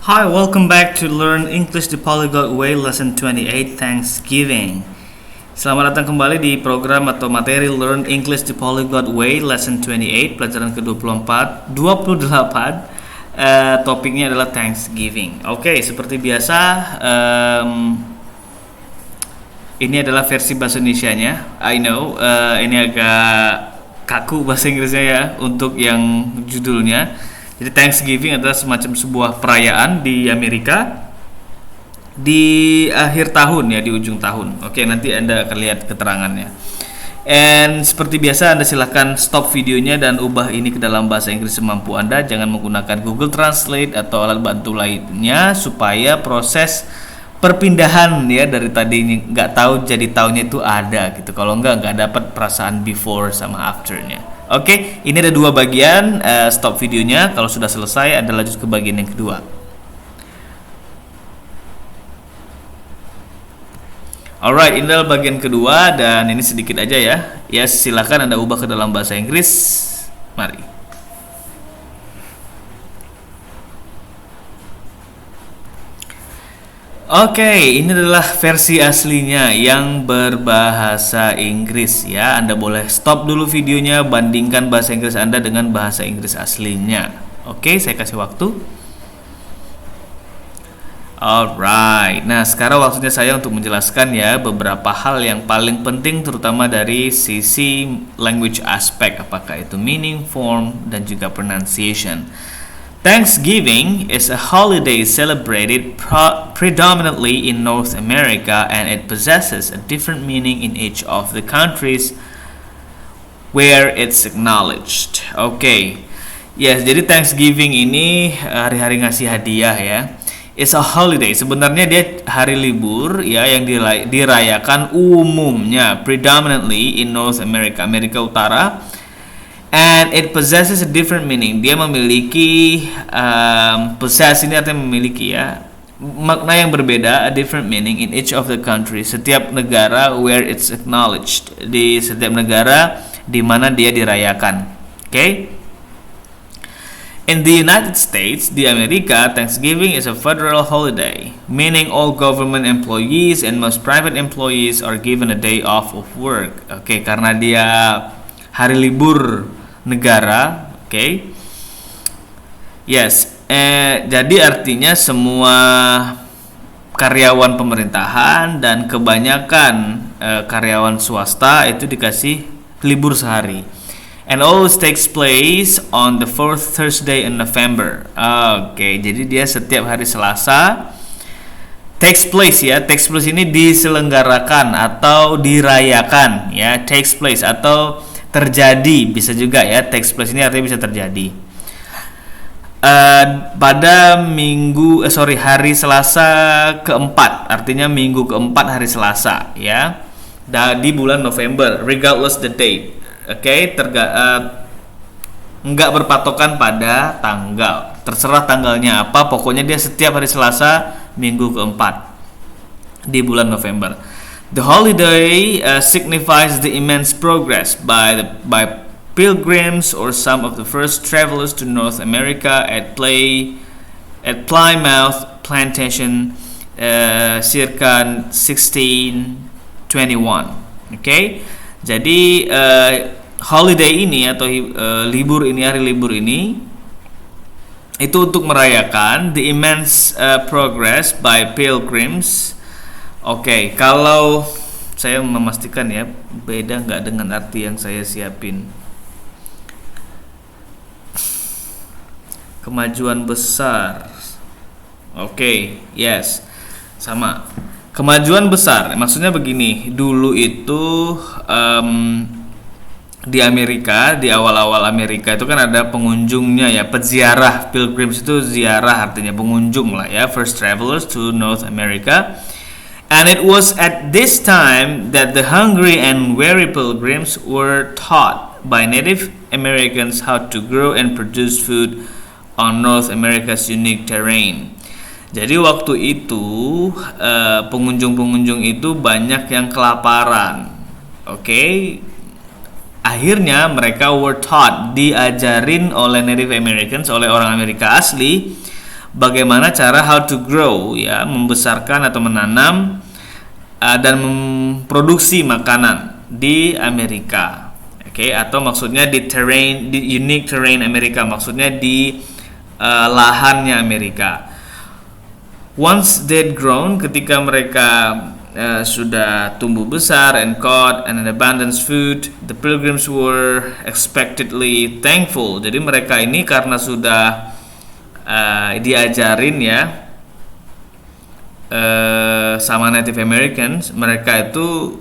Hi, welcome back to Learn English the Polyglot Way, Lesson 28, Thanksgiving. Selamat datang kembali di program atau materi Learn English the Polyglot Way, Lesson 28, pelajaran ke-28. Topiknya adalah Thanksgiving. Oke, seperti biasa, ini adalah versi bahasa Indonesianya. I know, ini agak kaku bahasa Inggrisnya ya untuk yang judulnya. Jadi Thanksgiving adalah semacam sebuah perayaan di Amerika di akhir tahun ya, di ujung tahun. Oke, nanti Anda akan lihat keterangannya. And seperti biasa, Anda silahkan stop videonya dan ubah ini ke dalam bahasa Inggris semampu Anda. Jangan menggunakan Google Translate atau alat bantu lainnya supaya proses perpindahan ya dari tadi nggak tahu jadi tahunya itu ada gitu. Kalau nggak dapat perasaan before sama afternya. Oke, ini ada dua bagian. Stop videonya. Kalau sudah selesai, Anda lanjut ke bagian yang kedua. Alright, ini adalah bagian kedua dan ini sedikit aja ya. Ya, silakan Anda ubah ke dalam bahasa Inggris. Mari. Oke, ini adalah versi aslinya yang berbahasa Inggris ya. Anda boleh stop dulu videonya, bandingkan bahasa Inggris Anda dengan bahasa Inggris aslinya. Oke, saya kasih waktu. Alright, nah sekarang waktunya saya untuk menjelaskan ya beberapa hal yang paling penting terutama dari sisi language aspect, apakah itu meaning, form, dan juga pronunciation. Thanksgiving is a holiday celebrated predominantly in North America, and it possesses a different meaning in each of the countries where it's acknowledged. Oke. Yes, jadi Thanksgiving ini hari-hari ngasih hadiah ya. It's a holiday. Sebenarnya dia hari libur ya yang dirayakan umumnya predominantly in North America, Amerika Utara. And it possesses a different meaning. Dia memiliki possess ini artinya memiliki ya, makna yang berbeda, a different meaning in each of the countries. Setiap negara where it's acknowledged, di setiap negara di mana dia dirayakan. Okay? In the United States, di Amerika, Thanksgiving is a federal holiday, meaning all government employees and most private employees are given a day off of work. Okay, karena dia hari libur negara, okay? Yes, jadi artinya semua karyawan pemerintahan dan kebanyakan karyawan swasta itu dikasih libur sehari. And always takes place on the fourth Thursday in November. Oke, jadi dia setiap hari Selasa takes place ya. Takes place ini diselenggarakan atau dirayakan ya. Takes place atau terjadi bisa juga ya. Takes place ini artinya bisa terjadi pada hari Selasa keempat, artinya minggu keempat hari Selasa ya, di bulan November, regardless the date. Oke, nggak berpatokan pada tanggal, terserah tanggalnya apa, pokoknya dia setiap hari Selasa minggu keempat di bulan November. The holiday signifies the immense progress by pilgrims or some of the first travelers to North America at Plymouth Plantation circa 1621. Okay? Jadi holiday ini atau libur ini, hari libur ini itu untuk merayakan the immense progress by pilgrims. Oke, kalau saya memastikan ya, beda nggak dengan arti yang saya siapin. Kemajuan besar. Oke, yes, sama. Kemajuan besar, maksudnya begini. Dulu itu di Amerika, di awal-awal Amerika itu kan ada pengunjungnya ya, peziarah. Pilgrims itu ziarah artinya pengunjung lah ya, first travelers to North America. And it was at this time that the hungry and weary pilgrims were taught by Native Americans how to grow and produce food on North America's unique terrain. Jadi waktu itu pengunjung-pengunjung itu banyak yang kelaparan. Oke. Akhirnya mereka were taught, diajarin oleh Native Americans, oleh orang Amerika asli, bagaimana cara how to grow ya, membesarkan atau menanam dan memproduksi makanan di Amerika. Oke, atau maksudnya di unique terrain Amerika, maksudnya di lahannya Amerika. Once they'd grown, ketika mereka sudah tumbuh besar and caught and abundance food, the pilgrims were expectedly thankful. Jadi mereka ini karena sudah diajarin ya sama Native Americans, mereka itu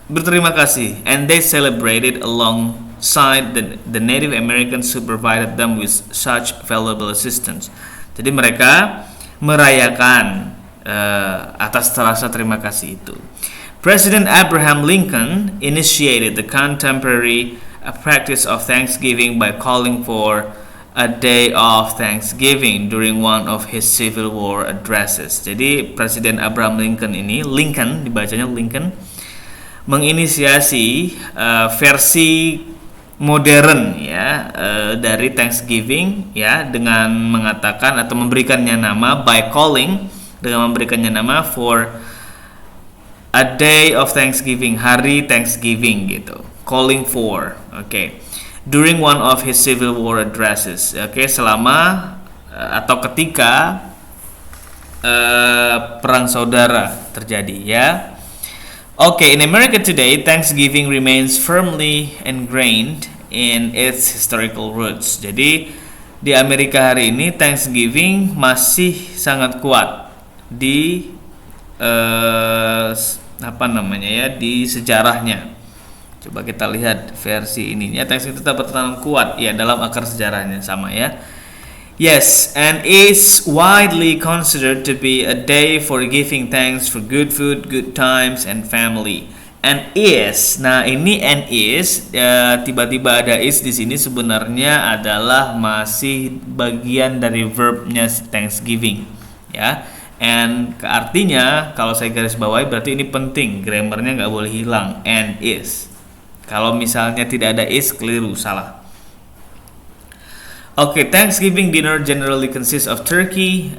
berterima kasih, and they celebrated alongside the Native Americans who provided them with such valuable assistance. Jadi mereka merayakan atas rasa terima kasih itu. President Abraham Lincoln initiated the contemporary practice of Thanksgiving by calling for a day of Thanksgiving during one of his Civil War addresses. Jadi Presiden Abraham Lincoln ini, Lincoln dibacanya Lincoln, menginisiasi versi modern ya dari Thanksgiving ya, dengan mengatakan atau memberikannya nama by calling, dengan memberikannya nama for a day of Thanksgiving, hari Thanksgiving gitu, calling for, during one of his Civil War addresses, selama atau ketika perang saudara terjadi ya. In America today, Thanksgiving remains firmly ingrained in its historical roots. Jadi di Amerika hari ini Thanksgiving masih sangat kuat di di sejarahnya. Coba kita lihat versi ininya. Thanksgiving tetap bertahan kuat ya dalam akar sejarahnya, sama ya. Yes, and is widely considered to be a day for giving thanks for good food, good times, and family. And is, nah ini and is, tiba-tiba ada is di sini sebenarnya adalah masih bagian dari verbnya Thanksgiving, ya. And artinya kalau saya garis bawahi berarti ini penting, grammarnya nggak boleh hilang. And is. Kalau misalnya tidak ada is, keliru, salah. Thanksgiving dinner generally consists of turkey.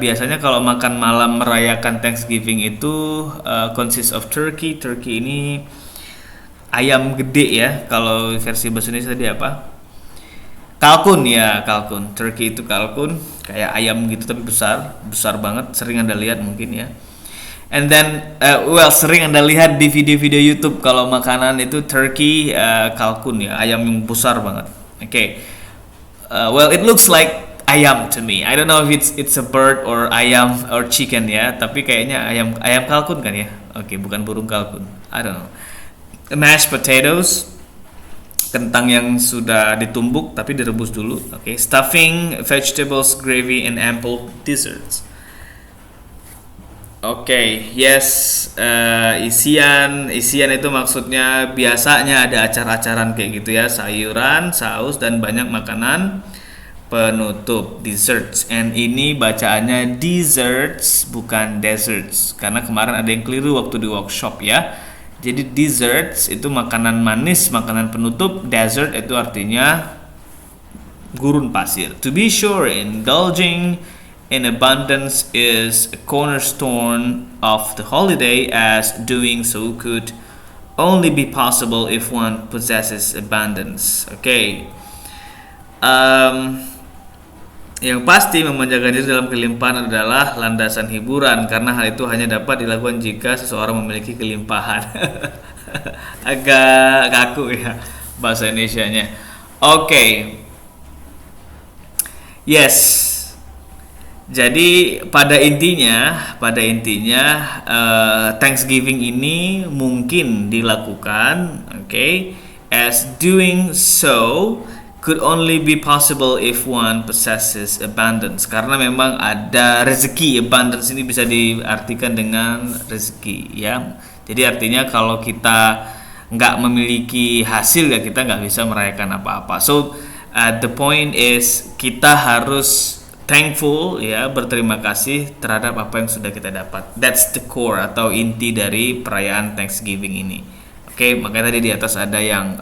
Biasanya kalau makan malam merayakan Thanksgiving itu consists of turkey. Turkey ini ayam gede ya. Kalau versi bahasa Indonesia tadi apa? Kalkun ya, kalkun. Turkey itu kalkun, kayak ayam gitu tapi besar banget. Sering Anda lihat mungkin ya. And then, sering Anda lihat di video-video YouTube kalau makanan itu turkey, kalkun ya, ayam yang besar banget. It looks like ayam to me. I don't know if it's a bird or ayam or chicken ya, tapi kayaknya ayam kalkun kan ya. Bukan burung kalkun. I don't know. Mashed potatoes, kentang yang sudah ditumbuk tapi direbus dulu. Stuffing, vegetables, gravy, and ample desserts. Isian itu maksudnya biasanya ada acar-acaran kayak gitu ya, sayuran, saus, dan banyak makanan penutup, desserts. And ini bacaannya desserts bukan desserts, karena kemarin ada yang keliru waktu di workshop ya. Jadi desserts itu makanan manis, makanan penutup. Dessert itu artinya gurun pasir. To be sure, indulging in abundance is a cornerstone of the holiday, as doing so could only be possible if one possesses abundance. Yang pasti memanjakan diri dalam kelimpahan adalah landasan hiburan, karena hal itu hanya dapat dilakukan jika seseorang memiliki kelimpahan. Agak kaku ya bahasa Indonesianya. Yes. Jadi pada intinya Thanksgiving ini mungkin dilakukan, as doing so could only be possible if one possesses abundance, karena memang ada rezeki. Abundance ini bisa diartikan dengan rezeki ya. Jadi artinya kalau kita nggak memiliki hasil ya kita nggak bisa merayakan apa-apa. So the point is kita harus thankful ya, berterima kasih terhadap apa yang sudah kita dapat. That's the core atau inti dari perayaan Thanksgiving ini. Makanya tadi di atas ada yang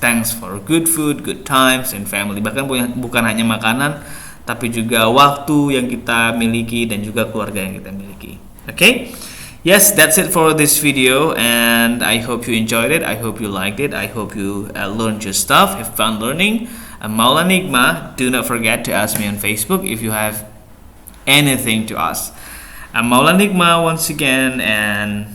thanks for good food, good times, and family. Bahkan bukan hanya makanan, tapi juga waktu yang kita miliki dan juga keluarga yang kita miliki. Okay? Yes, that's it for this video, and I hope you enjoyed it. I hope you liked it. I hope you learned your stuff, have fun learning. I'm Maulana Nigma. Do not forget to ask me on Facebook if you have anything to ask. I'm Maulana Nigma once again, and